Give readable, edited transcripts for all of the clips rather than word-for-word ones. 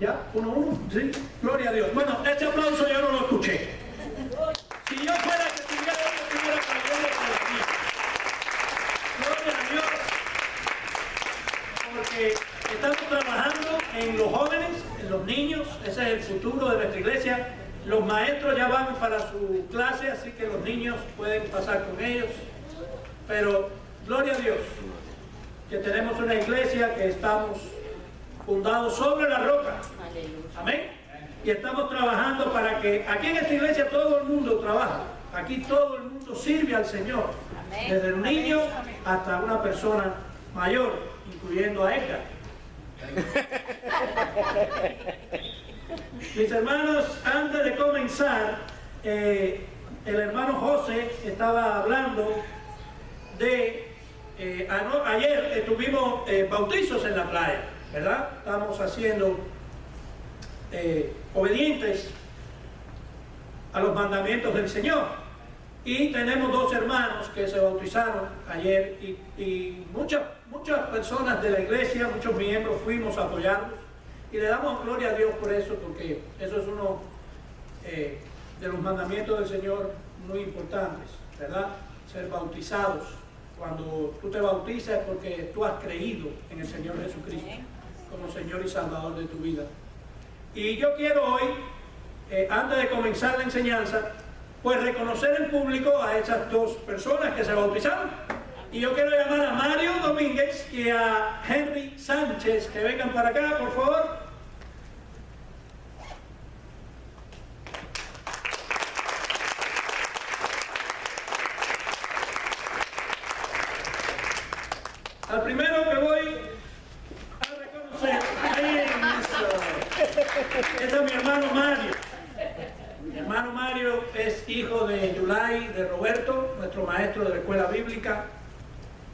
¿Ya? 1-1. Sí. Gloria a Dios. Bueno, este aplauso yo no lo escuché. Si yo fuera que tuviera esto, tuviera caído por aquí. Gloria a Dios. Porque estamos trabajando en los jóvenes, en los niños. Ese es el futuro de nuestra iglesia. Los maestros ya van para su clase, así que los niños pueden pasar con ellos. Pero, gloria a Dios, que tenemos una iglesia que estamos fundados sobre la roca. Amén. Y estamos trabajando para que, aquí en esta iglesia todo el mundo trabaja. Aquí todo el mundo sirve al Señor. Desde el niño hasta una persona mayor, incluyendo a Edgar. Mis hermanos, antes de comenzar, el hermano José estaba hablando de, ayer tuvimos bautizos en la playa, ¿verdad? Estamos haciendo obedientes a los mandamientos del Señor. Y tenemos 2 hermanos que se bautizaron ayer y muchas personas de la iglesia, muchos miembros fuimos a apoyarlos. Y le damos gloria a Dios por eso, porque eso es uno de los mandamientos del Señor muy importantes, ¿verdad? Ser bautizados. Cuando tú te bautizas es porque tú has creído en el Señor Jesucristo como Señor y Salvador de tu vida. Y yo quiero hoy, antes de comenzar la enseñanza, pues reconocer en público a esas 2 personas que se bautizaron. Y yo quiero llamar a Mario Domínguez y a Henry Sánchez que vengan para acá, por favor. Al primero que voy a reconocer, este es mi hermano Mario. Mi hermano Mario es hijo de Yulay, de Roberto, nuestro maestro de la escuela bíblica.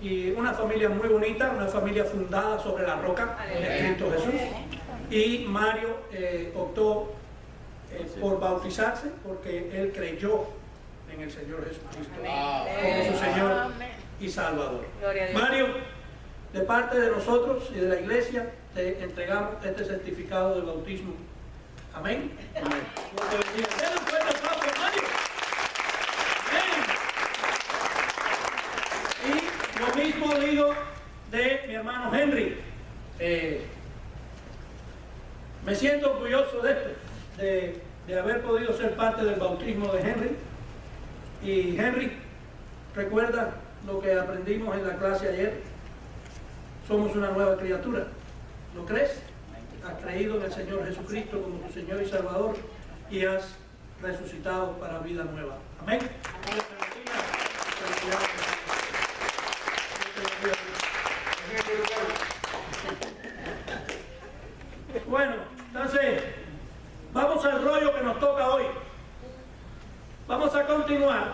Y una familia muy bonita, una familia fundada sobre la roca de Cristo Jesús. Y Mario optó por bautizarse porque él creyó en el Señor Jesucristo como su Señor y Salvador. Mario, de parte de nosotros y de la iglesia, te entregamos este certificado de bautismo. Amén. Amén. Denle un fuerte aplauso a Mario. Lo mismo digo de mi hermano Henry. Me siento orgulloso de esto, de haber podido ser parte del bautismo de Henry. Y Henry, recuerda lo que aprendimos en la clase ayer. Somos una nueva criatura. ¿Lo crees? Has creído en el Señor Jesucristo como tu Señor y Salvador y has resucitado para vida nueva. Amén. Amén. Bueno, entonces vamos al rollo que nos toca hoy. Vamos a continuar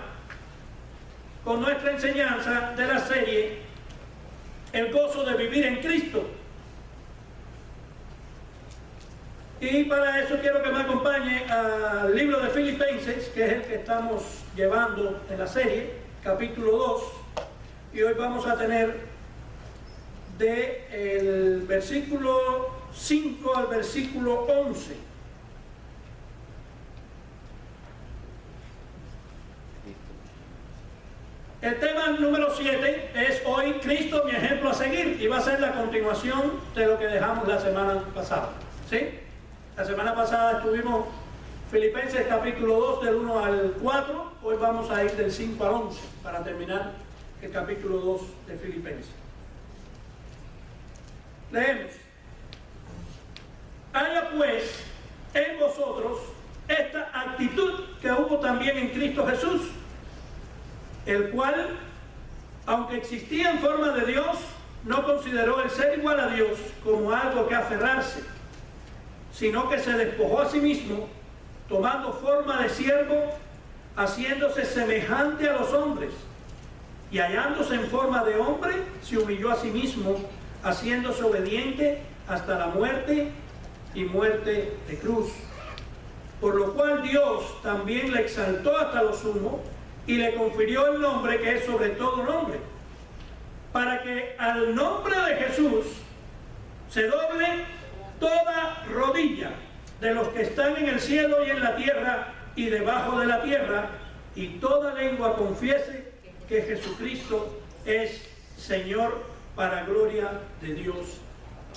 con nuestra enseñanza de la serie El gozo de vivir en Cristo. Y para eso quiero que me acompañe al libro de Filipenses, que es el que estamos llevando en la serie, capítulo 2. Y hoy vamos a tener del versículo 5 al versículo 11. El tema número 7 es hoy Cristo, mi ejemplo a seguir, y va a ser la continuación de lo que dejamos la semana pasada. ¿Sí? La semana pasada estuvimos Filipenses capítulo 2 del 1 al 4, hoy vamos a ir del 5 al 11 para terminar el capítulo 2 de Filipenses. Leemos. Haya pues en vosotros esta actitud que hubo también en Cristo Jesús, el cual, aunque existía en forma de Dios, no consideró el ser igual a Dios como algo que aferrarse, sino que se despojó a sí mismo, tomando forma de siervo, haciéndose semejante a los hombres, y hallándose en forma de hombre, se humilló a sí mismo, haciéndose obediente hasta la muerte y muerte de cruz. Por lo cual Dios también le exaltó hasta lo sumo y le confirió el nombre que es sobre todo nombre, para que al nombre de Jesús se doble toda rodilla de los que están en el cielo y en la tierra y debajo de la tierra, y toda lengua confiese que Jesucristo es Señor, para gloria de Dios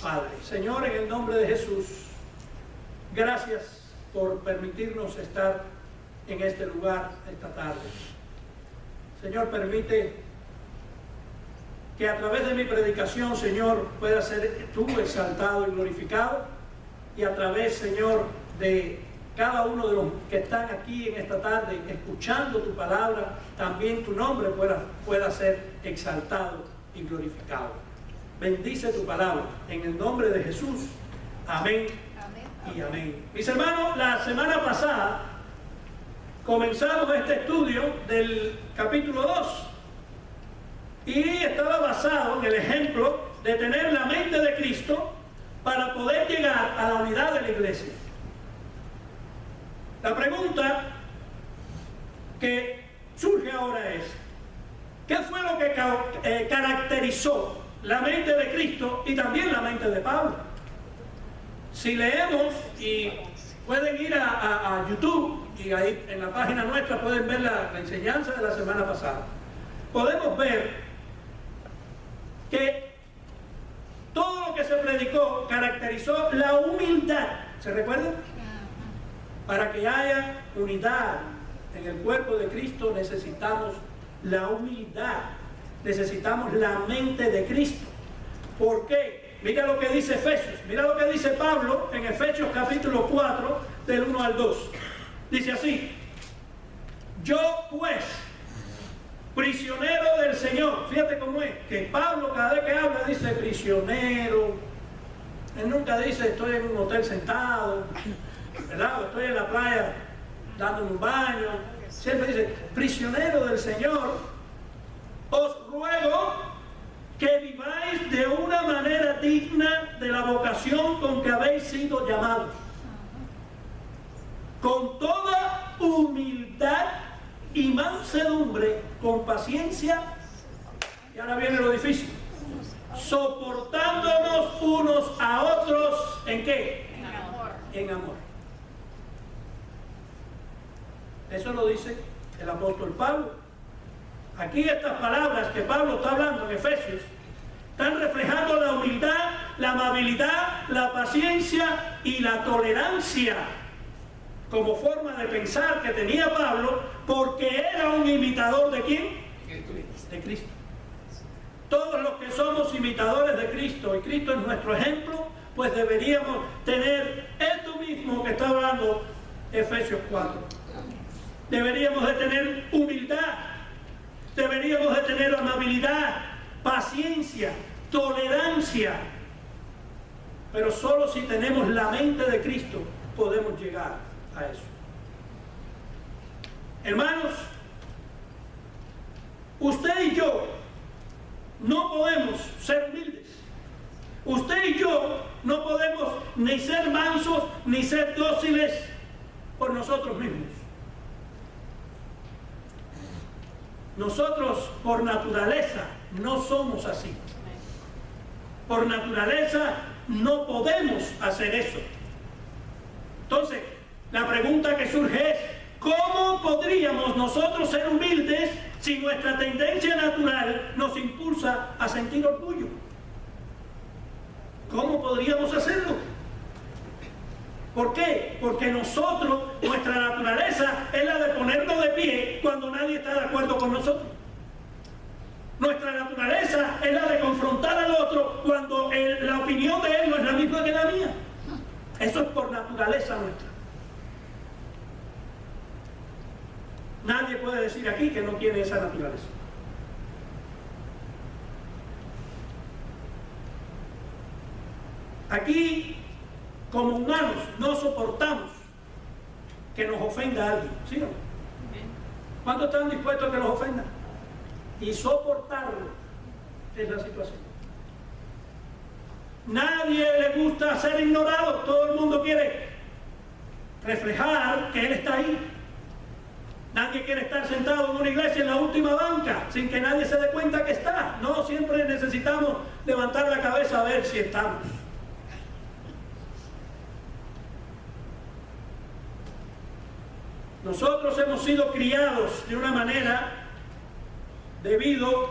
Padre. Señor, en el nombre de Jesús, gracias por permitirnos estar en este lugar esta tarde. Señor, permite que a través de mi predicación, Señor, pueda ser tú exaltado y glorificado, y a través, Señor, de cada uno de los que están aquí en esta tarde escuchando tu palabra, también tu nombre pueda ser exaltado y glorificado. Bendice tu palabra en el nombre de Jesús. Amén, amén y amén. Mis hermanos, la semana pasada comenzamos este estudio del capítulo 2 y estaba basado en el ejemplo de tener la mente de Cristo para poder llegar a la unidad de la iglesia. La pregunta que surge ahora es: ¿qué fue lo que caracterizó la mente de Cristo y también la mente de Pablo? Si leemos, y pueden ir a YouTube, y ahí en la página nuestra pueden ver la enseñanza de la semana pasada, podemos ver que todo lo que se predicó caracterizó la humildad. ¿Se recuerdan? Para que haya unidad en el cuerpo de Cristo necesitamos la humildad, necesitamos la mente de Cristo. ¿Por qué? Mira lo que dice Efesios, mira lo que dice Pablo en Efesios capítulo 4 del 1 al 2. Dice así: yo pues, prisionero del Señor. Fíjate cómo es, que Pablo cada vez que habla dice prisionero. Él nunca dice estoy en un hotel sentado, ¿verdad? O estoy en la playa dándome un baño. Siempre dice prisionero del Señor, os ruego que viváis de una manera digna de la vocación con que habéis sido llamados, con toda humildad y mansedumbre, con paciencia. Y ahora viene lo difícil: soportándonos unos a otros, ¿en qué? En amor. En amor. Eso lo dice el apóstol Pablo. Aquí estas palabras que Pablo está hablando en Efesios están reflejando la humildad, la amabilidad, la paciencia y la tolerancia como forma de pensar que tenía Pablo, porque era un imitador ¿de quién? De Cristo. Todos los que somos imitadores de Cristo, y Cristo es nuestro ejemplo, pues deberíamos tener esto mismo que está hablando Efesios 4. Deberíamos de tener humildad, deberíamos de tener amabilidad, paciencia, tolerancia. Pero solo si tenemos la mente de Cristo podemos llegar a eso. Hermanos, usted y yo no podemos ser humildes. Usted y yo no podemos ni ser mansos ni ser dóciles por nosotros mismos. Nosotros por naturaleza no somos así. Por naturaleza no podemos hacer eso. Entonces, la pregunta que surge es: ¿cómo podríamos nosotros ser humildes si nuestra tendencia natural nos impulsa a sentir orgullo? ¿Cómo podríamos hacerlo? ¿Por qué? Porque nosotros, nuestra naturaleza es la de ponernos de pie cuando nadie está de acuerdo con nosotros. Nuestra naturaleza es la de confrontar al otro cuando la opinión de él no es la misma que la mía. Eso es por naturaleza nuestra. Nadie puede decir aquí que no tiene esa naturaleza. Aquí, como humanos, no soportamos que nos ofenda a alguien, ¿sí o no? ¿Cuántos están dispuestos a que los ofendan? Y soportarlo es la situación. Nadie le gusta ser ignorado, todo el mundo quiere reflejar que él está ahí. Nadie quiere estar sentado en una iglesia en la última banca sin que nadie se dé cuenta que está. No, siempre necesitamos levantar la cabeza a ver si estamos. Nosotros hemos sido criados de una manera debido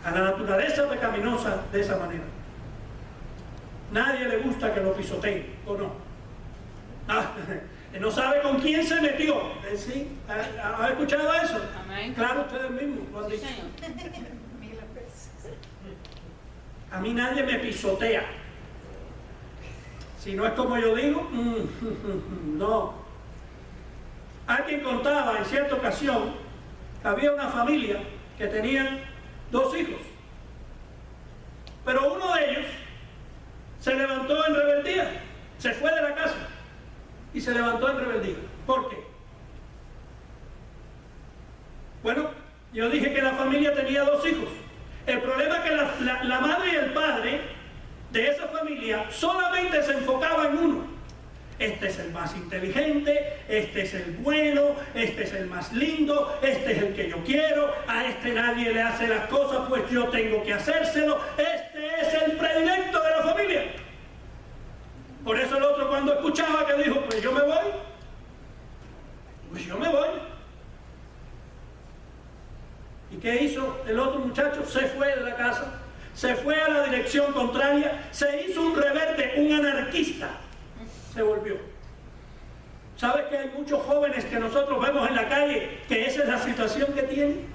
a la naturaleza pecaminosa de esa manera. Nadie le gusta que lo pisoteen, ¿o no? No sabe con quién se metió. ¿Sí? ¿Ha escuchado eso? Amén. Claro, ustedes mismos lo han dicho. A mí nadie me pisotea. Si no es como yo digo, no. Alguien contaba en cierta ocasión que había una familia que tenían 2 hijos, pero uno de ellos se levantó en rebeldía, se fue de la casa y se levantó en rebeldía. ¿Por qué? Bueno, yo dije que la familia tenía 2 hijos. El problema es que la madre y el padre de esa familia solamente se enfocaban en uno. Este es el más inteligente, este es el bueno, este es el más lindo, este es el que yo quiero, a este nadie le hace las cosas, pues yo tengo que hacérselo. Este es el predilecto de la familia. Por eso el otro, cuando escuchaba que dijo, pues yo me voy, pues yo me voy. ¿Y qué hizo el otro muchacho? Se fue de la casa, se fue a la dirección contraria, se hizo un rebelde, un anarquista. Se volvió. ¿Sabes que hay muchos jóvenes que nosotros vemos en la calle que esa es la situación que tienen?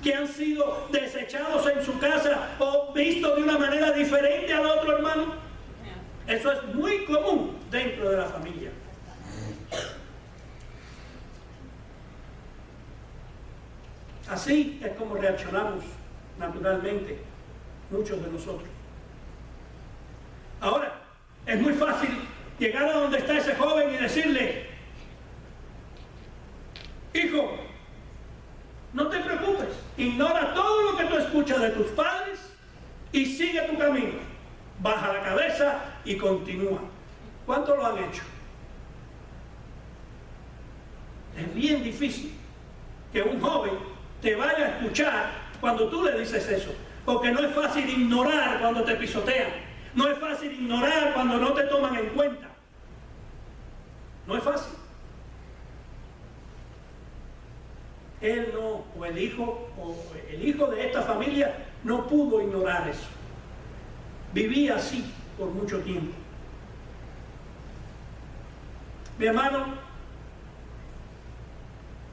Que han sido desechados en su casa o vistos de una manera diferente al otro hermano. Eso es muy común dentro de la familia. Así es como reaccionamos naturalmente muchos de nosotros. Ahora, es muy fácil llegar a donde está ese joven y decirle, hijo, no te preocupes, ignora todo lo que tú escuchas de tus padres y sigue tu camino. Baja la cabeza y continúa. ¿Cuántos lo han hecho? Es bien difícil que un joven te vaya a escuchar cuando tú le dices eso, porque no es fácil ignorar cuando te pisotean, no es fácil ignorar cuando no te toman en cuenta. No es fácil. Él no, o el hijo de esta familia no pudo ignorar eso. Vivía así por mucho tiempo. Mi hermano,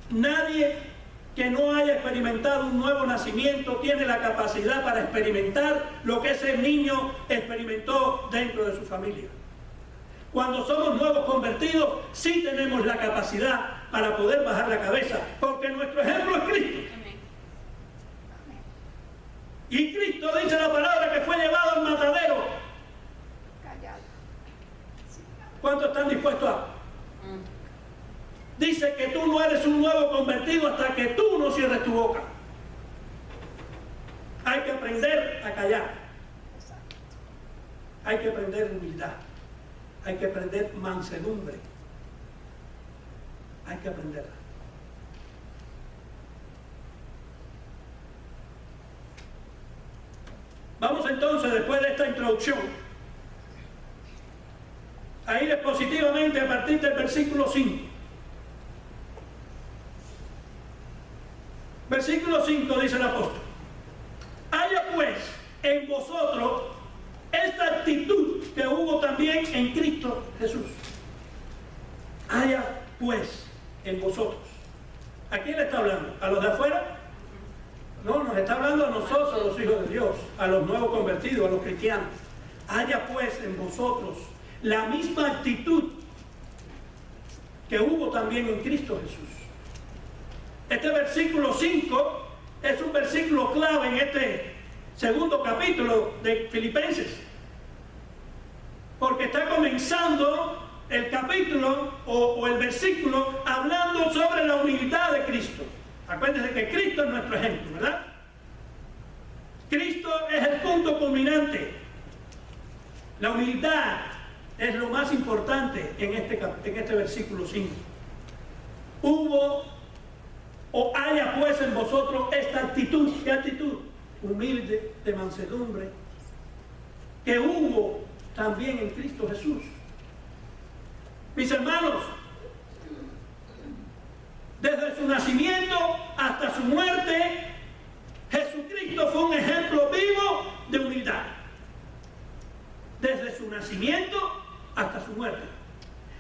nadie que no haya experimentado un nuevo nacimiento tiene la capacidad para experimentar lo que ese niño experimentó dentro de su familia. Cuando somos nuevos convertidos, sí tenemos la capacidad para poder bajar la cabeza, porque nuestro ejemplo es Cristo. Y Cristo, dice la palabra, que fue llevado al matadero. ¿Cuántos están dispuestos a? Dice que tú no eres un nuevo convertido hasta que tú no cierres tu boca. Hay que aprender a callar. Hay que aprender humildad. Hay que aprender mansedumbre. Hay que aprenderla. Vamos entonces, después de esta introducción, a ir positivamente a partir del versículo 5. Versículo 5 dice el apóstol: haya pues en vosotros esta actitud que hubo también en Cristo Jesús. Haya pues en vosotros. ¿A quién le está hablando? ¿A los de afuera? No, nos está hablando a nosotros, los hijos de Dios, a los nuevos convertidos, a los cristianos. Haya pues en vosotros la misma actitud que hubo también en Cristo Jesús. Este versículo 5 es un versículo clave en este segundo capítulo de Filipenses, porque está comenzando el capítulo o el versículo hablando sobre la humildad de Cristo. Acuérdense que Cristo es nuestro ejemplo, ¿verdad? Cristo es el punto culminante. La humildad es lo más importante en este versículo 5. Hubo o haya pues en vosotros esta actitud. ¿Qué actitud? Humilde, de mansedumbre, que hubo también en Cristo Jesús. Mis hermanos, Desde su nacimiento hasta su muerte, Jesucristo fue un ejemplo vivo de humildad. Desde su nacimiento hasta su muerte.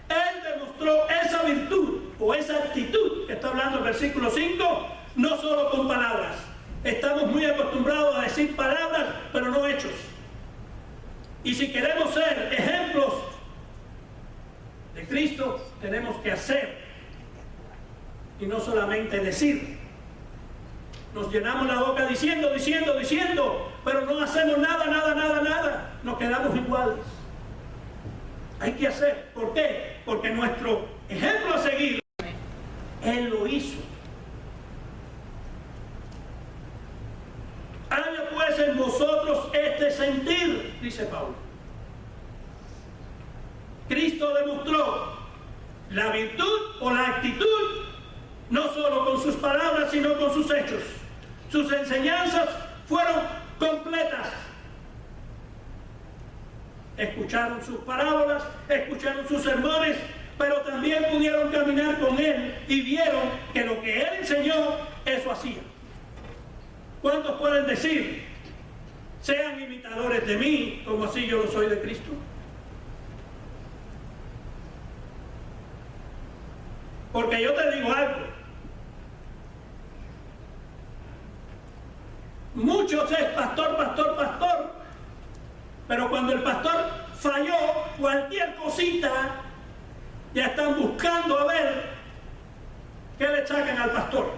Él demostró esa virtud o esa actitud que está hablando el versículo 5, no solo con palabras. Estamos muy acostumbrados a decir palabras, pero no hechos. Y si queremos ser ejemplos de Cristo, tenemos que hacer y no solamente decir. Nos llenamos la boca diciendo, pero no hacemos nada. Nos quedamos iguales. Hay que hacer. ¿Por qué? Porque nuestro ejemplo a seguir, Él lo hizo. Haya pues en vosotros este sentir, dice Pablo. Cristo demostró la virtud o la actitud, no solo con sus palabras, sino con sus hechos. Sus enseñanzas fueron completas. Escucharon sus parábolas, escucharon sus sermones, pero también pudieron caminar con Él y vieron que lo que Él enseñó, eso hacía. ¿Cuántos pueden decir, sean imitadores de mí, como así yo lo soy de Cristo? Porque yo te digo algo. Muchos es pastor, pero cuando el pastor falló, cualquier cosita, ya están buscando a ver qué le sacan al pastor.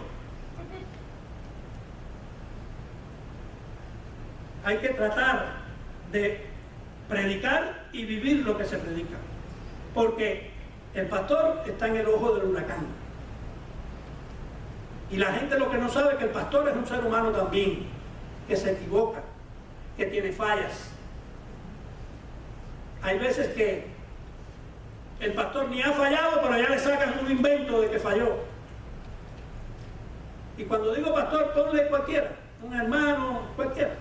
Hay que tratar de predicar y vivir lo que se predica, porque el pastor está en el ojo del huracán. Y la gente lo que no sabe es que el pastor es un ser humano también, que se equivoca, que tiene fallas. Hay veces que el pastor ni ha fallado, pero ya le sacan un invento de que falló. Y cuando digo pastor, ponle cualquiera, un hermano, cualquiera.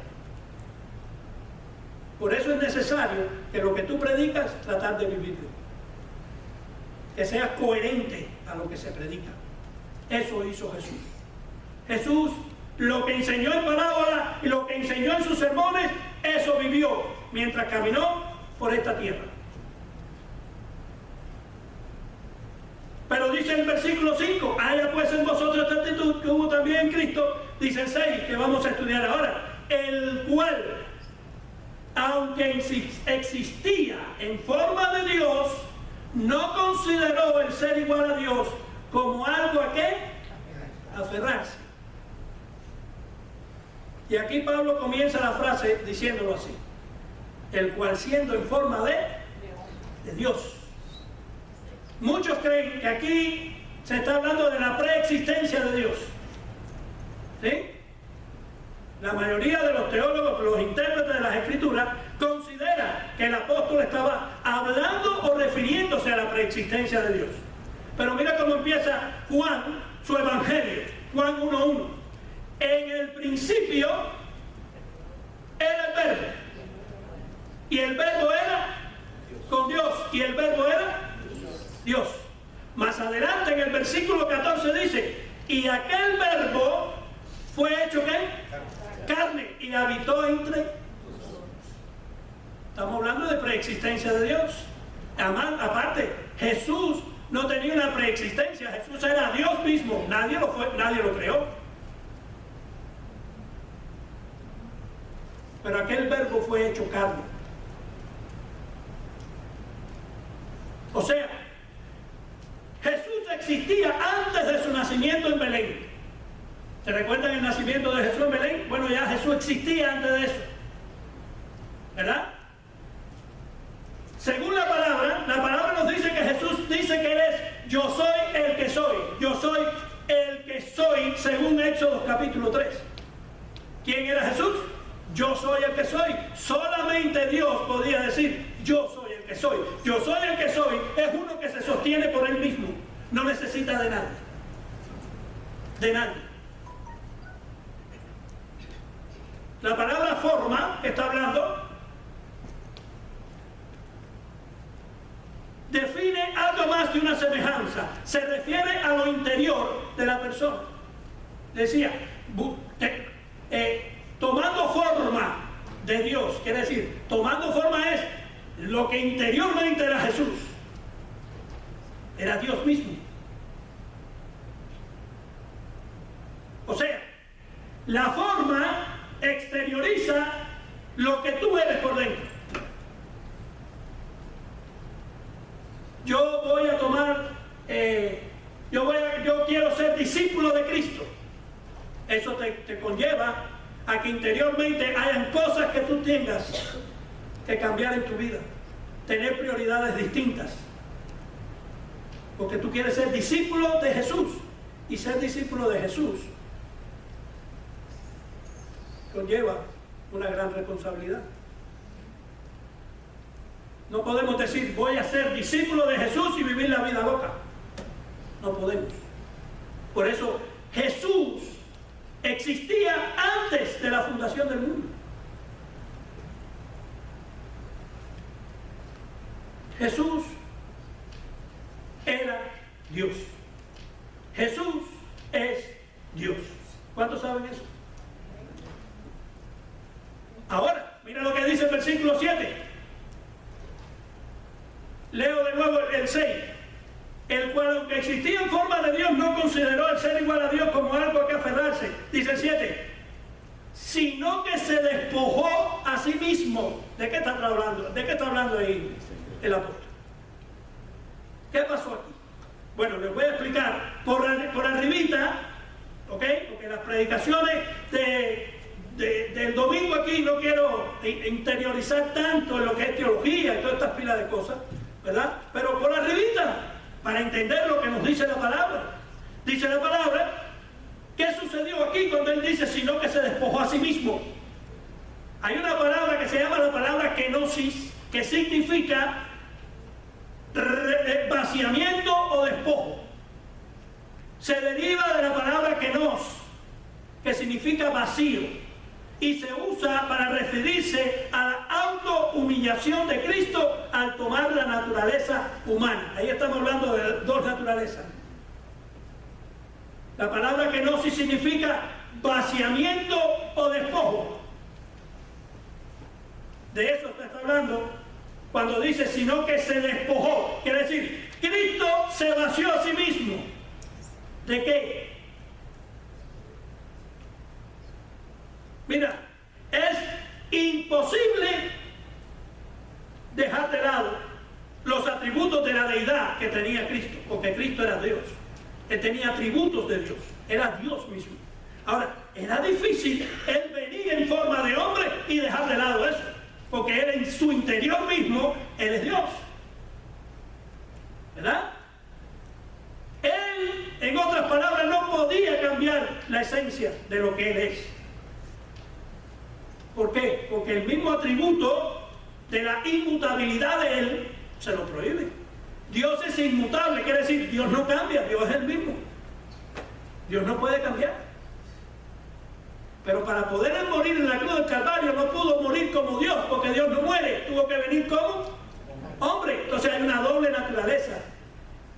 Por eso es necesario que lo que tú predicas, tratar de vivirlo. Que seas coherente a lo que se predica. Eso hizo Jesús. Jesús, lo que enseñó en parábola y lo que enseñó en sus sermones, eso vivió mientras caminó por esta tierra. Pero dice el versículo 5, haya pues en vosotros esta actitud que hubo también en Cristo, dice el 6, que vamos a estudiar ahora, el cual, aunque existía en forma de Dios, no consideró el ser igual a Dios como algo a qué aferrarse. Y aquí Pablo comienza la frase diciéndolo así, el cual siendo en forma de Dios. Muchos creen que aquí se está hablando de la preexistencia de Dios. ¿Sí? La mayoría de los teólogos, los intérpretes de las Escrituras, consideran que el apóstol estaba hablando o refiriéndose a la preexistencia de Dios. Pero mira cómo empieza Juan, su evangelio, Juan 1:1. En el principio era el verbo, y el verbo era con Dios, y el verbo era Dios. Más adelante en el versículo 14 dice, y aquel verbo fue hecho ¿qué? Carne, y habitó entre. Estamos hablando de preexistencia de Dios. Aparte, Jesús no tenía una preexistencia, Jesús era Dios mismo, nadie lo creó. Pero aquel verbo fue hecho carne. O sea, Jesús existía antes de su nacimiento en Belén. ¿Se recuerdan el nacimiento de Jesús en Belén? Bueno, ya Jesús existía antes de eso, ¿verdad? Según la palabra nos dice que Jesús dice que Él es yo soy el que soy. Yo soy el que soy, según Éxodo capítulo 3. ¿Quién era Jesús? Yo soy el que soy. Solamente Dios podía decir yo soy el que soy. Yo soy el que soy es uno que se sostiene por Él mismo. No necesita de nadie. De nadie. La palabra forma está hablando, define algo más de una semejanza se refiere a lo interior de la persona. Decía, tomando forma de Dios, quiere decir, tomando forma es lo que interiormente era Jesús, era Dios mismo. O sea, la forma exterioriza lo que tú eres por dentro. Yo voy a tomar, yo quiero ser discípulo de Cristo. Eso te conlleva a que interiormente hayan cosas que tú tengas que cambiar en tu vida, tener prioridades distintas, porque tú quieres ser discípulo de Jesús, y ser discípulo de Jesús conlleva una gran responsabilidad. No podemos decir voy a ser discípulo de Jesús y vivir la vida loca. No podemos. Por eso Jesús existía antes de la fundación del mundo. Jesús era Dios. Jesús es Dios. ¿Cuántos saben eso? Ahora, mira lo que dice el versículo 7. Leo de nuevo el 6. El cual, aunque existía en forma de Dios, no consideró el ser igual a Dios como algo a que aferrarse. Dice el 7. Sino que se despojó a sí mismo. ¿De qué está hablando? ¿De qué está hablando ahí el apóstol? ¿Qué pasó aquí? Bueno, les voy a explicar por arribita, ¿ok? Porque las predicaciones del domingo aquí no quiero interiorizar tanto en lo que es teología y todas estas pilas de cosas, ¿verdad? Pero por arribita, para entender lo que nos dice la palabra. Dice la palabra, ¿qué sucedió aquí cuando él dice, sino que se despojó a sí mismo? Hay una palabra que se llama la palabra kenosis, que significa vaciamiento o despojo. Se deriva de la palabra kenos, que significa vacío, y se usa para referirse a la autohumillación de Cristo al tomar la naturaleza humana. Ahí estamos hablando de dos naturalezas. La palabra kenosis significa vaciamiento o despojo. De eso está hablando cuando dice, sino que se despojó. Quiere decir, Cristo se vació a sí mismo. ¿De qué? Mira, es imposible dejar de lado los atributos de la deidad que tenía Cristo, porque Cristo era Dios. Él tenía atributos de Dios, era Dios mismo. Ahora, era difícil él venir en forma de hombre y dejar de lado eso, porque él en su interior mismo, él es Dios. ¿Verdad? Él, en otras palabras, no podía cambiar la esencia de lo que él es. ¿Por qué? Porque el mismo atributo de la inmutabilidad de él se lo prohíbe. Dios es inmutable, quiere decir, Dios no cambia, Dios es el mismo. Dios no puede cambiar. Pero para poder morir en la cruz del Calvario no pudo morir como Dios, porque Dios no muere, tuvo que venir como hombre. Entonces hay una doble naturaleza.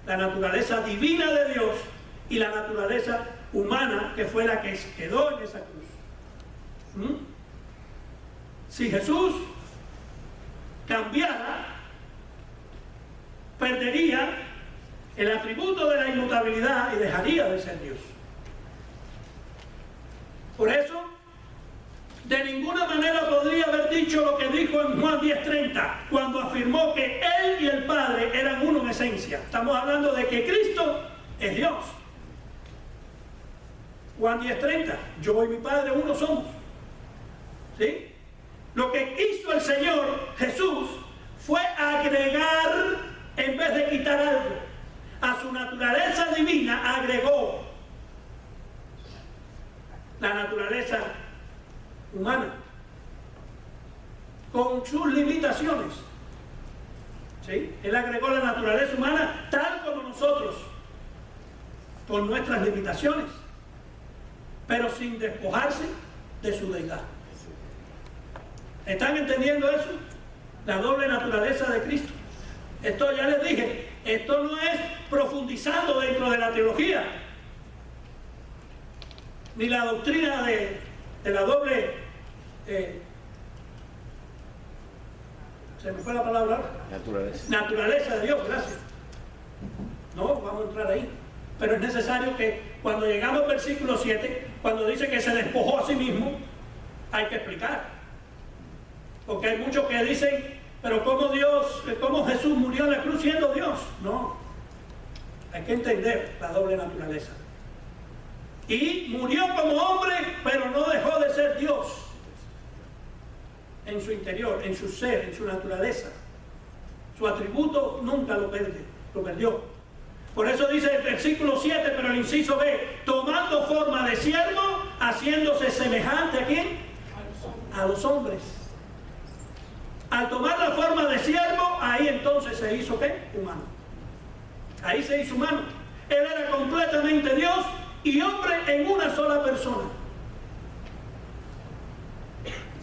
La naturaleza divina de Dios y la naturaleza humana, que fue la que quedó en esa cruz. Si Jesús cambiara, perdería el atributo de la inmutabilidad y dejaría de ser Dios. Por eso, de ninguna manera podría haber dicho lo que dijo en Juan 10:30, cuando afirmó que Él y el Padre eran uno en esencia. Estamos hablando de que Cristo es Dios. Juan 10:30, yo y mi Padre uno somos. ¿Sí? Lo que hizo el Señor Jesús fue agregar, en vez de quitar algo, a su naturaleza divina, agregó la naturaleza humana con sus limitaciones. ¿Sí? Él agregó la naturaleza humana tal como nosotros, con nuestras limitaciones, pero sin despojarse de su deidad. ¿Están entendiendo eso? La doble naturaleza de Cristo. Esto ya les dije, esto no es profundizando dentro de la teología, ni la doctrina de la doble, se me fue la palabra, naturaleza de Dios, gracias. No, vamos a entrar ahí. Pero es necesario que cuando llegamos al versículo 7, cuando dice que se despojó a sí mismo, hay que explicar. Porque hay muchos que dicen, pero ¿cómo Jesús murió en la cruz siendo Dios? No, hay que entender la doble naturaleza. Y murió como hombre, pero no dejó de ser Dios en su interior, en su ser, en su naturaleza. Su atributo nunca lo perdió. Por eso dice el versículo 7, pero el inciso B, tomando forma de siervo, haciéndose semejante ¿a quién? A los hombres. Al tomar la forma de siervo, ahí entonces se hizo ¿qué? Humano. Ahí se hizo humano. Él era completamente Dios y hombre en una sola persona.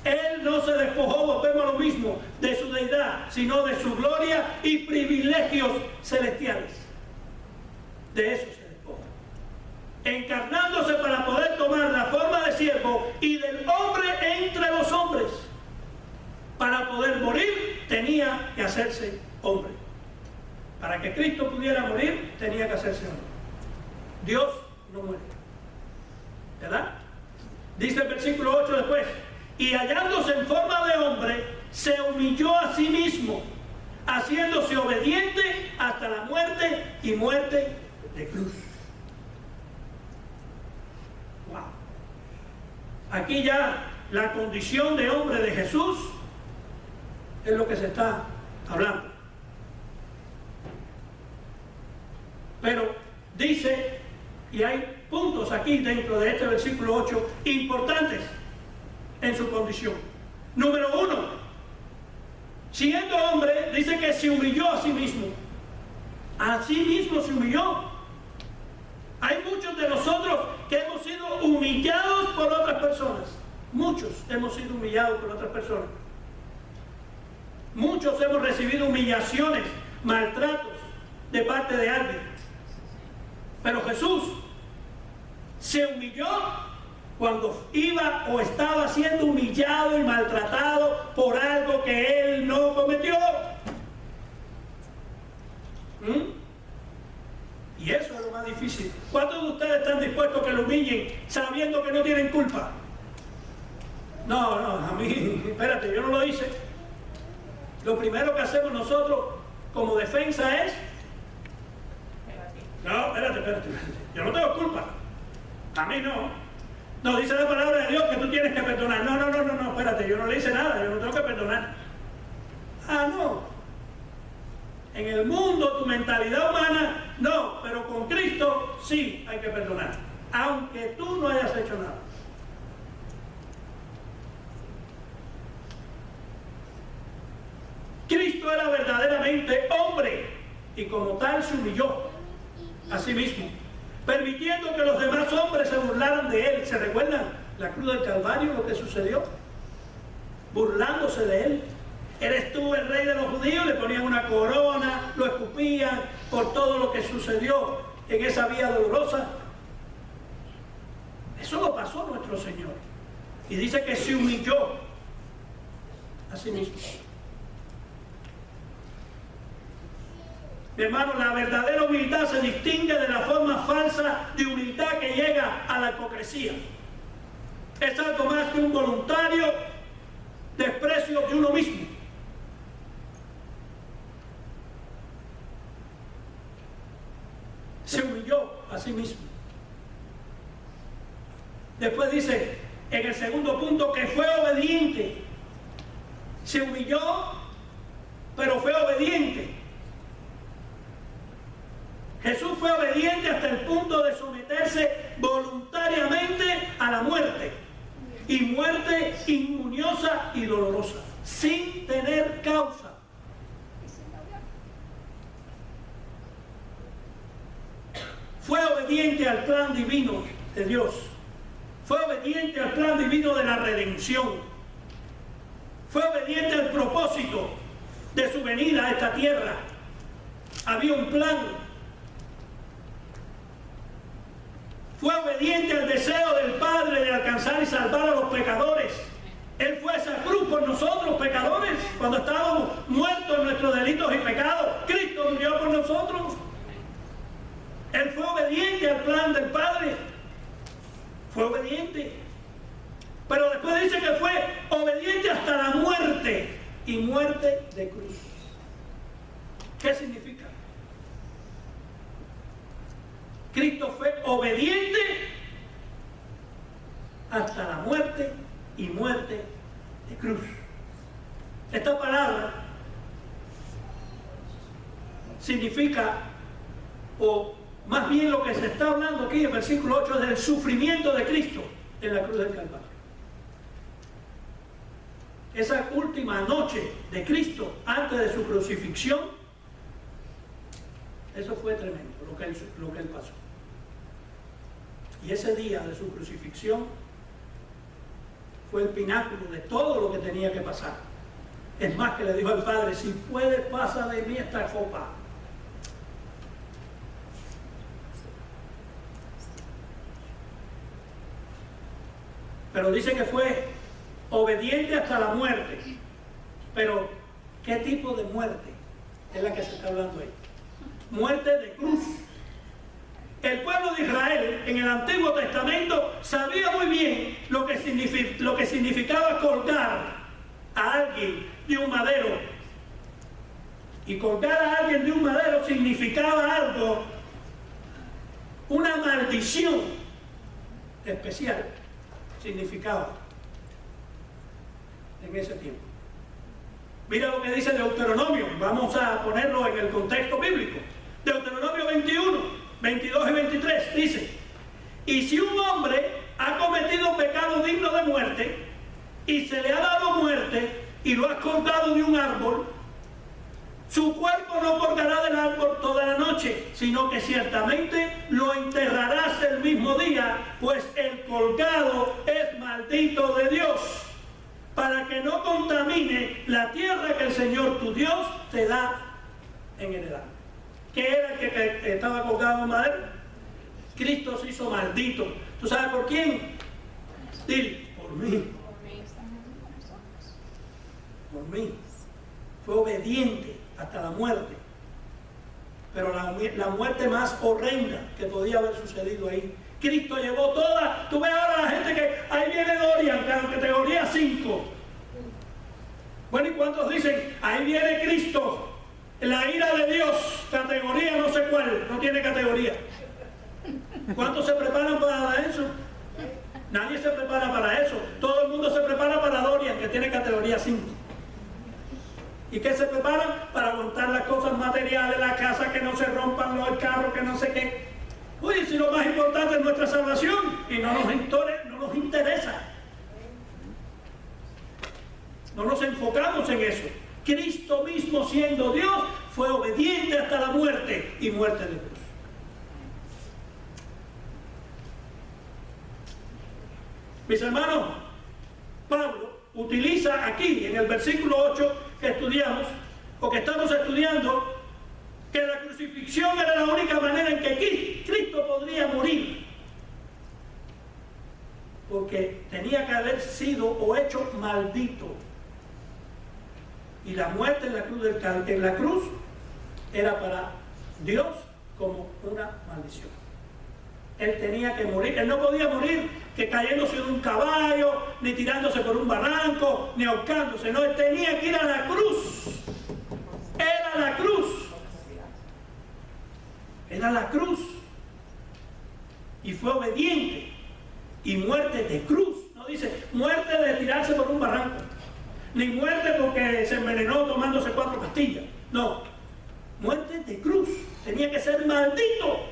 Él no se despojó, volvemos a lo mismo, de su deidad, sino de su gloria y privilegios celestiales. De eso se despojó. Encarnándose para poder tomar la forma de siervo y del hombre entre los hombres. Para poder morir, tenía que hacerse hombre. Para que Cristo pudiera morir, tenía que hacerse hombre. Dios no muere. ¿Verdad? Dice el versículo 8 después, y hallándose en forma de hombre, se humilló a sí mismo, haciéndose obediente hasta la muerte y muerte de cruz. Wow. Aquí ya la condición de hombre de Jesús es lo que se está hablando. Pero dice, y hay puntos aquí dentro de este versículo 8 importantes en su condición. Número 1, siendo hombre, dice que se humilló a sí mismo. A sí mismo se humilló. Hay muchos de nosotros que hemos sido humillados por otras personas. Muchos hemos sido humillados por otras personas. Muchos hemos recibido humillaciones, maltratos de parte de alguien. Pero Jesús se humilló cuando iba o estaba siendo humillado y maltratado por algo que él no cometió. Y eso es lo más difícil. ¿Cuántos de ustedes están dispuestos a que lo humillen sabiendo que no tienen culpa? No, a mí, espérate, yo no lo hice. Lo primero que hacemos nosotros como defensa es, no, espérate, yo no tengo culpa. A mí no. No, dice la palabra de Dios que tú tienes que perdonar. No, espérate, yo no le hice nada, yo no tengo que perdonar. Ah, no. En el mundo, tu mentalidad humana, no, pero con Cristo sí hay que perdonar, aunque tú no hayas hecho nada. Cristo era verdaderamente hombre y como tal se humilló a sí mismo, permitiendo que los demás hombres se burlaran de él. ¿Se recuerdan la cruz del Calvario, lo que sucedió? Burlándose de él. ¿Eres tú el rey de los judíos? Le ponían una corona, lo escupían por todo lo que sucedió en esa vía dolorosa. Eso lo pasó nuestro Señor. Y dice que se humilló a sí mismo. Mi hermano, la verdadera humildad se distingue de la forma falsa de humildad que llega a la hipocresía. Es algo más que un voluntario desprecio de uno mismo. Se humilló a sí mismo. Después dice, en el segundo punto, que fue obediente. Se humilló, pero fue obediente. Jesús fue obediente hasta el punto de someterse voluntariamente a la muerte. Y muerte ignominiosa y dolorosa, sin tener causa. Fue obediente al plan divino de Dios. Fue obediente al plan divino de la redención. Fue obediente al propósito de su venida a esta tierra. Había un plan. Fue obediente al deseo del Padre de alcanzar y salvar a los pecadores. Él fue a esa cruz por nosotros, pecadores, cuando estábamos muertos en nuestros delitos y pecados. Cristo murió por nosotros. Él fue obediente al plan del Padre. Fue obediente. Pero después dice que fue obediente hasta la muerte, y muerte de cruz. ¿Qué significa? Cristo fue obediente hasta la muerte y muerte de cruz. Esta palabra significa, o más bien lo que se está hablando aquí en el versículo 8, es del sufrimiento de Cristo en la cruz del Calvario. Esa última noche de Cristo antes de su crucifixión, eso fue tremendo, lo que él pasó. Y ese día de su crucifixión fue el pináculo de todo lo que tenía que pasar. Es más, que le dijo al Padre: si puede, pasa de mí esta copa. Pero dice que fue obediente hasta la muerte. Pero, ¿qué tipo de muerte es la que se está hablando ahí? Muerte de cruz. El pueblo de Israel en el Antiguo Testamento sabía muy bien lo que significaba colgar a alguien de un madero. Y colgar a alguien de un madero significaba algo, una maldición especial, significaba en ese tiempo. Mira lo que dice Deuteronomio, vamos a ponerlo en el contexto bíblico. Deuteronomio 21, 22 y 23 dice: y si un hombre ha cometido pecado digno de muerte y se le ha dado muerte y lo has colgado de un árbol, su cuerpo no colgará del árbol toda la noche, sino que ciertamente lo enterrarás el mismo día, pues el colgado es maldito de Dios, para que no contamine la tierra que el Señor tu Dios te da en heredad. ¿Qué era el que estaba colgado en madera? Cristo se hizo maldito. ¿Tú sabes por quién? Dile: por mí. Por mí. Fue obediente hasta la muerte. Pero la muerte más horrenda que podía haber sucedido ahí. Cristo llevó toda. Tú ves ahora a la gente que ahí viene Dorian, categoría 5. Bueno, ¿y cuántos dicen? Ahí viene Cristo, la ira de Dios, categoría no sé cuál, no tiene categoría. ¿Cuántos se preparan para eso? Nadie se prepara para eso. Todo el mundo se prepara para Dorian, que tiene categoría 5. ¿Y qué se preparan? Para aguantar las cosas materiales, la casa, que no se rompan, el carro, que no sé qué. Oye, si lo más importante es nuestra salvación, y no nos interesa. No nos enfocamos en eso. Cristo mismo, siendo Dios, fue obediente hasta la muerte, y muerte de cruz. Mis hermanos, Pablo utiliza aquí, en el versículo 8 que estudiamos, o que estamos estudiando, que la crucifixión era la única manera en que Cristo podría morir, porque tenía que haber sido o hecho maldito. Y la muerte en la cruz era para Dios como una maldición. Él tenía que morir. Él no podía morir que cayéndose de un caballo, ni tirándose por un barranco, ni ahorcándose. No, él tenía que ir a la cruz. Era la cruz. Era la cruz. Y fue obediente. Y muerte de cruz. No dice muerte de tirarse por un barranco, ni muerte porque se envenenó tomándose 4 pastillas. No, muerte de cruz. Tenía que ser maldito.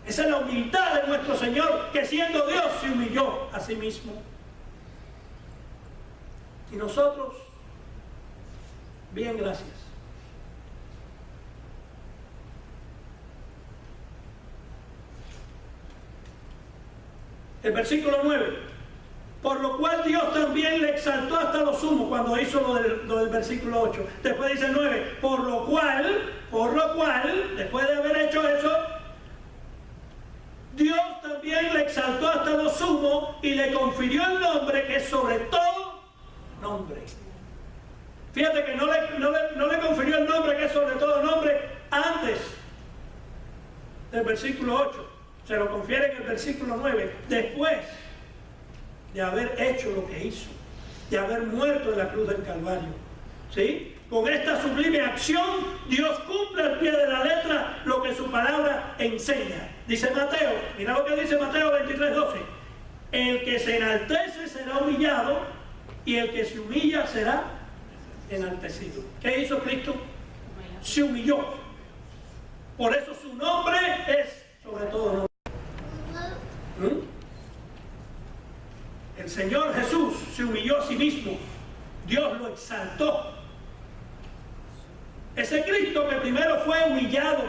Esa es la humildad de nuestro Señor, que siendo Dios se humilló a sí mismo. Y nosotros, bien, gracias. El versículo 9 Por lo cual Dios también le exaltó hasta lo sumo cuando hizo lo del versículo 8. Después dice el 9, por lo cual, después de haber hecho eso, Dios también le exaltó hasta lo sumo y le confirió el nombre que es sobre todo nombre. Fíjate que no le confirió el nombre que es sobre todo nombre antes del versículo 8. Se lo confiere en el versículo 9. Después de haber hecho lo que hizo, de haber muerto en la cruz del Calvario. ¿Sí? Con esta sublime acción, Dios cumple al pie de la letra lo que su palabra enseña. Dice Mateo, mira lo que dice Mateo 23:12. El que se enaltece será humillado y el que se humilla será enaltecido. ¿Qué hizo Cristo? Se humilló. Por eso su nombre es sobre todo nombre. El Señor Jesús se humilló a sí mismo. Dios lo exaltó. Ese Cristo que primero fue humillado,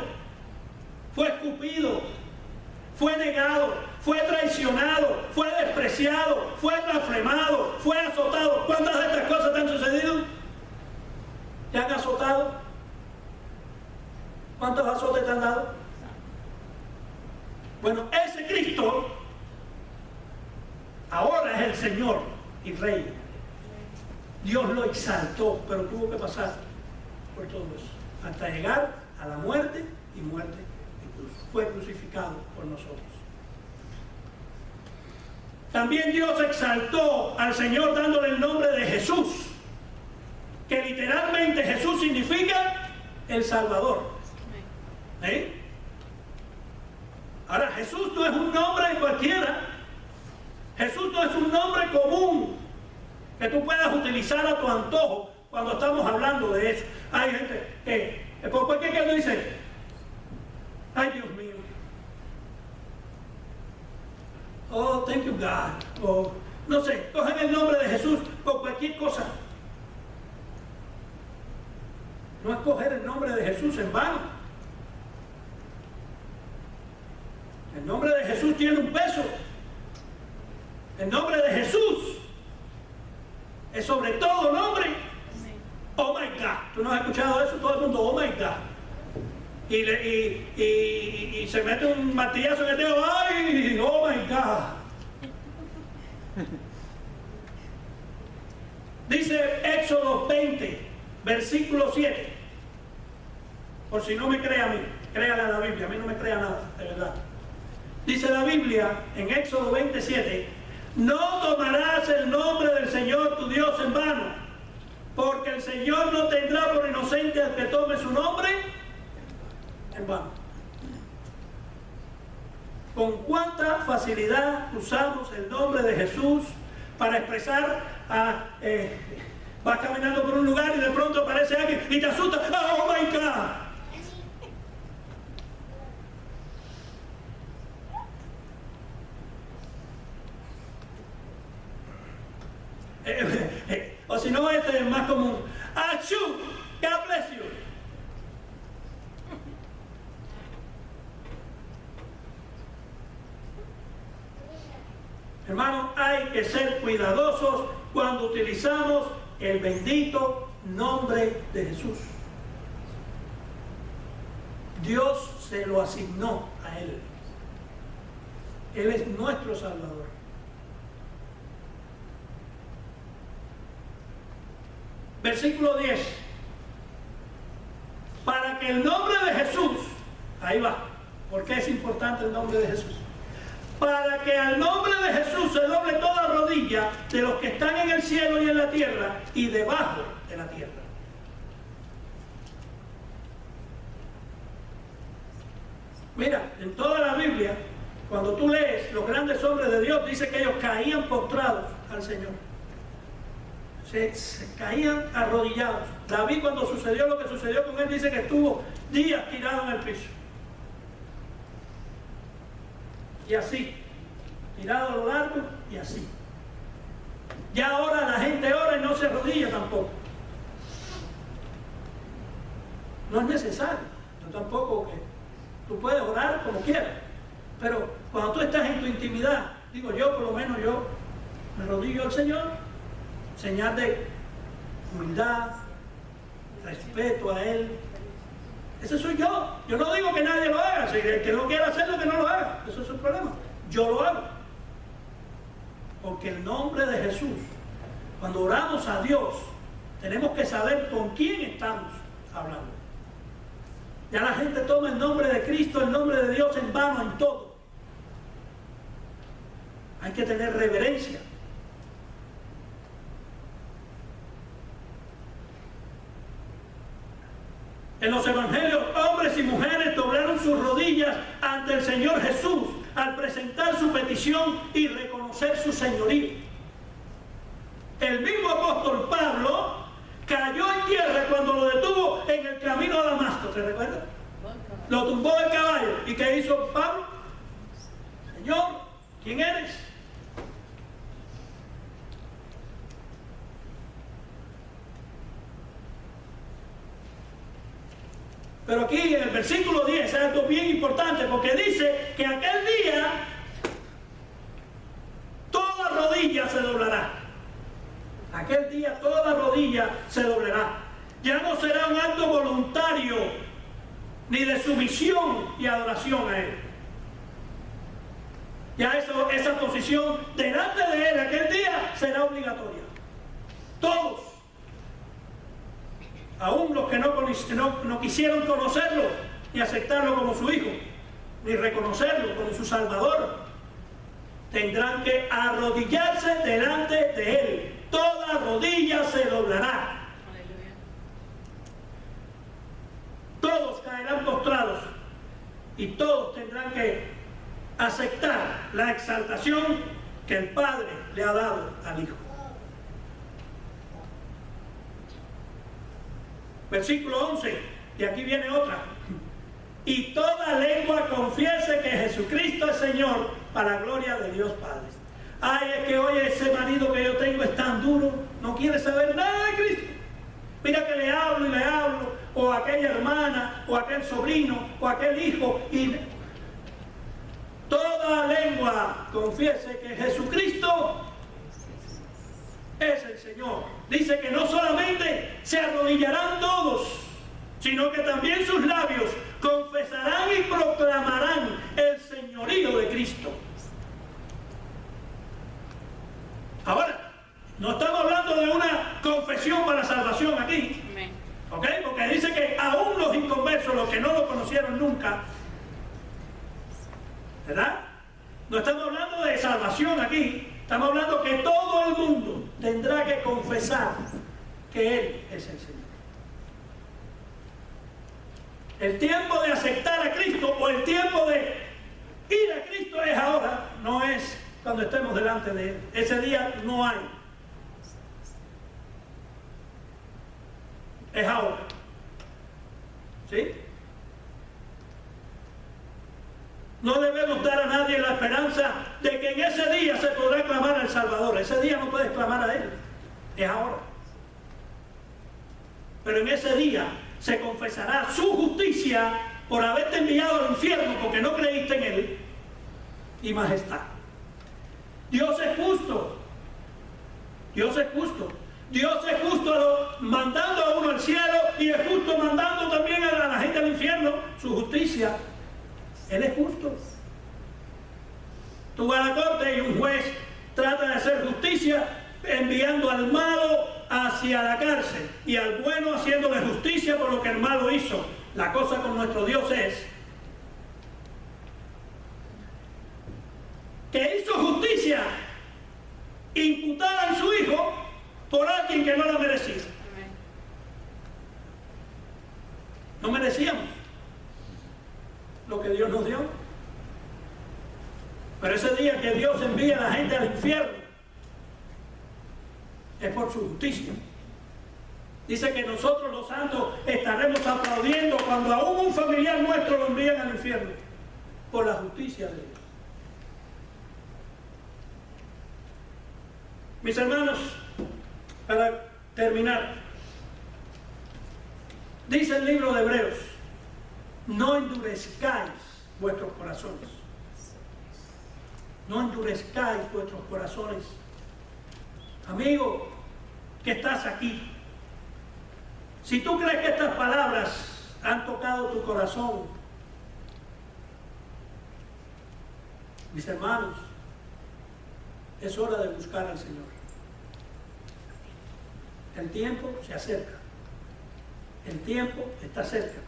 fue escupido, fue negado, fue traicionado, fue despreciado, fue blasfemado, fue azotado. ¿Cuántas de estas cosas te han sucedido? ¿Te han azotado? ¿Cuántos azotes te han dado? Bueno, ese Cristo ahora es el Señor y Rey. Dios lo exaltó, pero tuvo que pasar por todo eso, hasta llegar a la muerte y muerte de cruz. Fue crucificado por nosotros. También Dios exaltó al Señor dándole el nombre de Jesús, que literalmente Jesús significa el Salvador. ¿Eh? Ahora, Jesús no es un nombre de cualquiera. Jesús no es un nombre común que tú puedas utilizar a tu antojo cuando estamos hablando de eso. Hay gente que por cualquier que dice, ay Dios mío, oh thank you God, o no sé, cogen el nombre de Jesús por cualquier cosa. No es coger el nombre de Jesús en vano. El nombre de Jesús tiene un peso. El nombre de Jesús es sobre todo nombre. Oh my God. ¿Tú no has escuchado eso? Todo el mundo, oh my God. Y se mete un martillazo en el dedo. ¡Ay! Oh my God. Dice Éxodo 20, versículo 7. Por si no me cree a mí, créale a la Biblia. A mí no me crea nada, de verdad. Dice la Biblia en Éxodo 27, no tomarás el nombre del Señor tu Dios en vano, porque el Señor no tendrá por inocente al que tome su nombre en vano. Con cuánta facilidad usamos el nombre de Jesús para expresar vas caminando por un lugar y de pronto aparece alguien y te asusta. ¡Oh my God! O si no, este es más común. ¡Achú! God bless you. Hermanos, hay que ser cuidadosos cuando utilizamos el bendito nombre de Jesús. Dios se lo asignó a Él. Él es nuestro Salvador. Versículo 10. Para que el nombre de Jesús, ahí va, ¿por qué es importante el nombre de Jesús? Para que al nombre de Jesús se doble toda rodilla de los que están en el cielo y en la tierra y debajo de la tierra. Mira, en toda la Biblia, cuando tú lees los grandes hombres de Dios, dice que ellos caían postrados al Señor. Se caían arrodillados. David, cuando sucedió lo que sucedió con él, dice que estuvo días tirado en el piso. Y así, tirado a lo largo y así. Ya ahora la gente ora y no se arrodilla tampoco. No es necesario. Yo tampoco, que tú puedes orar como quieras. Pero cuando tú estás en tu intimidad, digo yo, por lo menos yo, me arrodillo al Señor, señal de humildad, respeto a Él. Ese soy yo. Yo no digo que nadie lo haga. Si el que no quiera hacerlo, que no lo haga. Eso es su problema. Yo lo hago. Porque el nombre de Jesús, cuando oramos a Dios, tenemos que saber con quién estamos hablando. Ya la gente toma el nombre de Cristo, el nombre de Dios en vano en todo. Hay que tener reverencia. En los evangelios, hombres y mujeres doblaron sus rodillas ante el Señor Jesús al presentar su petición y reconocer su señorío. El mismo apóstol Pablo cayó en tierra cuando lo detuvo en el camino a Damasco, ¿se recuerda? Lo tumbó del caballo. ¿Y qué hizo Pablo? Señor, ¿quién eres? Pero aquí en el versículo 10 es algo bien importante, porque dice que aquel día toda rodilla se doblará. Aquel día toda rodilla se doblará. Ya no será un acto voluntario ni de sumisión y adoración a Él. Ya esa posición delante de Él aquel día será obligatoria. Todos, aún los que no quisieron conocerlo, ni aceptarlo como su hijo, ni reconocerlo como su salvador, tendrán que arrodillarse delante de Él. Toda rodilla se doblará. Todos caerán postrados y todos tendrán que aceptar la exaltación que el Padre le ha dado al Hijo. Versículo 11, y aquí viene otra. Y toda lengua confiese que Jesucristo es Señor, para la gloria de Dios Padre. Ay, es que hoy ese marido que yo tengo es tan duro, no quiere saber nada de Cristo. Mira que le hablo y le hablo, o a aquella hermana, o a aquel sobrino, o a aquel hijo, y toda lengua confiese que Jesucristo es el Señor. Dice que no solamente se arrodillarán todos, sino que también sus labios confesarán y proclamarán el señorío de Cristo. Ahora, no estamos hablando de una confesión para salvación aquí, ¿ok? Porque dice que aún los inconversos, los que no lo conocieron nunca, ¿verdad? No estamos hablando de salvación aquí. Estamos hablando que todo el mundo tendrá que confesar que Él es el Señor. El tiempo de aceptar a Cristo o el tiempo de ir a Cristo es ahora, no es cuando estemos delante de Él. Ese día no hay. Es ahora. ¿Sí? No debemos dar a nadie la esperanza de que en ese día se podrá clamar al Salvador. Ese día no puedes clamar a Él. Es ahora. Pero en ese día se confesará su justicia por haberte enviado al infierno porque no creíste en Él y majestad. Dios es justo. Dios es justo. Dios es justo mandando a uno al cielo y es justo mandando también a la gente al infierno. Su justicia. Él es justo. Tú vas a la corte y un juez trata de hacer justicia enviando al malo hacia la cárcel y al bueno haciéndole justicia por lo que el malo hizo. La cosa con nuestro Dios es que hizo justicia imputada en su Hijo por alguien que no la merecía. No merecíamos lo que Dios nos dio. Pero ese día que Dios envía a la gente al infierno es por su justicia. Dice que nosotros los santos estaremos aplaudiendo cuando aún un familiar nuestro lo envían al infierno por la justicia de Dios. Mis hermanos, para terminar, dice el libro de Hebreos: no endurezcáis vuestros corazones. No endurezcáis vuestros corazones Amigo, que estás aquí, si tú crees que estas palabras han tocado tu corazón, mis hermanos, es hora de buscar al Señor. El tiempo se acerca. El tiempo está cerca.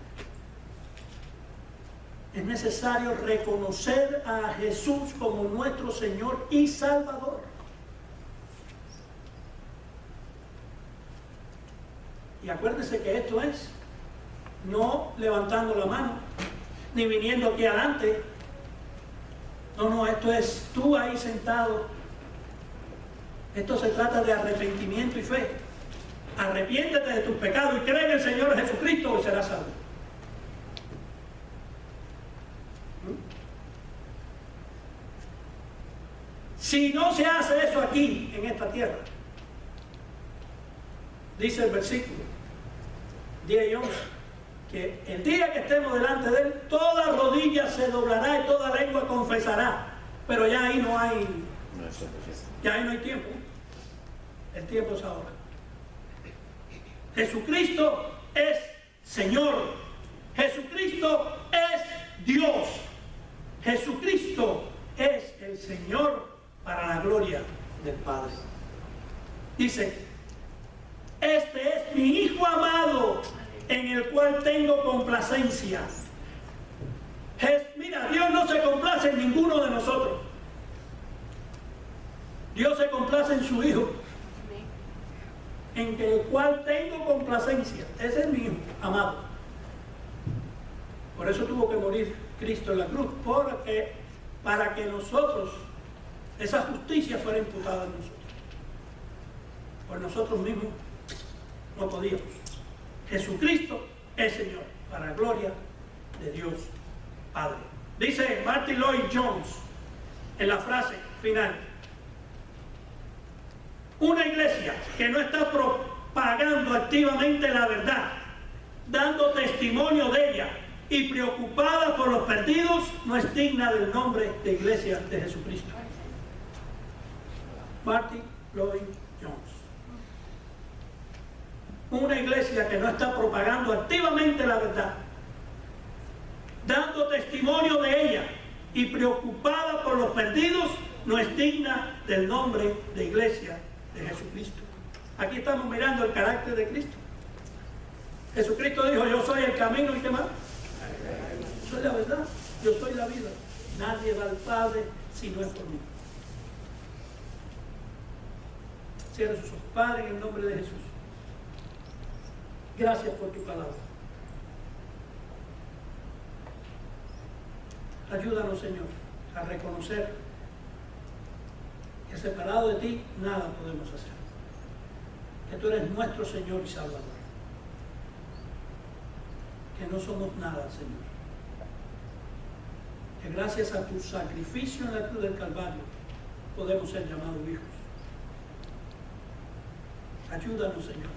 Es necesario reconocer a Jesús como nuestro Señor y Salvador. Y acuérdense que esto es no levantando la mano, ni viniendo aquí adelante. No, esto es tú ahí sentado. Esto se trata de arrepentimiento y fe. Arrepiéntete de tus pecados y cree en el Señor Jesucristo y serás salvo. Si no se hace eso aquí, en esta tierra, dice el versículo 10 y 11, que el día que estemos delante de Él, toda rodilla se doblará y toda lengua confesará. Pero ya ahí no hay tiempo. El tiempo es ahora. Jesucristo es Señor. Jesucristo es Dios. Jesucristo es el Señor para la gloria del Padre. Dice, este es mi Hijo amado, en el cual tengo complacencia. Mira, Dios no se complace en ninguno de nosotros. Dios se complace en su Hijo, en el cual tengo complacencia. Ese es mi Hijo amado. Por eso tuvo que morir Cristo en la cruz, para que nosotros, esa justicia fuera imputada en nosotros. Por nosotros mismos no podíamos. Jesucristo es Señor, para la gloria de Dios Padre. Dice Martin Lloyd Jones en la frase final: una iglesia que no está propagando activamente la verdad, dando testimonio de ella y preocupada por los perdidos, no es digna del nombre de iglesia de Jesucristo. Martin Lloyd Jones. Una iglesia que no está propagando activamente la verdad, dando testimonio de ella y preocupada por los perdidos, no es digna del nombre de iglesia de Jesucristo. Aquí estamos mirando el carácter de Cristo. Jesucristo dijo: yo soy el camino y qué más. Yo soy la verdad, yo soy la vida. Nadie va al Padre si no es por mí. Cierra sus ojos. Padre, en el nombre de Jesús, gracias por tu palabra. Ayúdanos, Señor, a reconocer que separado de ti nada podemos hacer. Que tú eres nuestro Señor y Salvador. Que no somos nada, Señor. Que gracias a tu sacrificio en la cruz del Calvario podemos ser llamados hijos. Ayúdanos, Señor,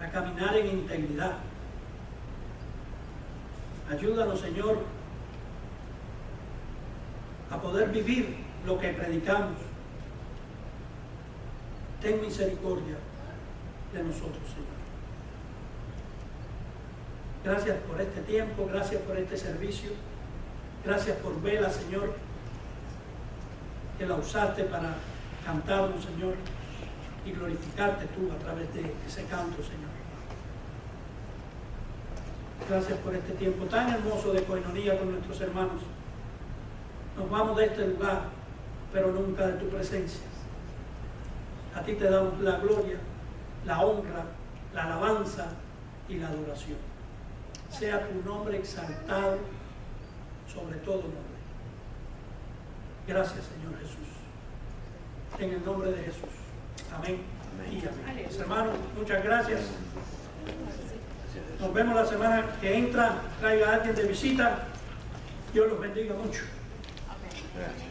a caminar en integridad. Ayúdanos, Señor, a poder vivir lo que predicamos. Ten misericordia de nosotros, Señor. Gracias por este tiempo, gracias por este servicio. Gracias por Vela, Señor, que la usaste para cantarnos, Señor, y glorificarte tú a través de ese canto, Señor. Gracias por este tiempo tan hermoso de coinonía con nuestros hermanos. Nos vamos de este lugar, pero nunca de tu presencia. A ti te damos la gloria, la honra, la alabanza y la adoración. Sea tu nombre exaltado sobre todo nombre. Gracias, Señor Jesús. En el nombre de Jesús. Amén. Y amén. Mis hermanos, muchas gracias. Nos vemos la semana que entra. Traiga a alguien de visita. Dios los bendiga mucho. Gracias.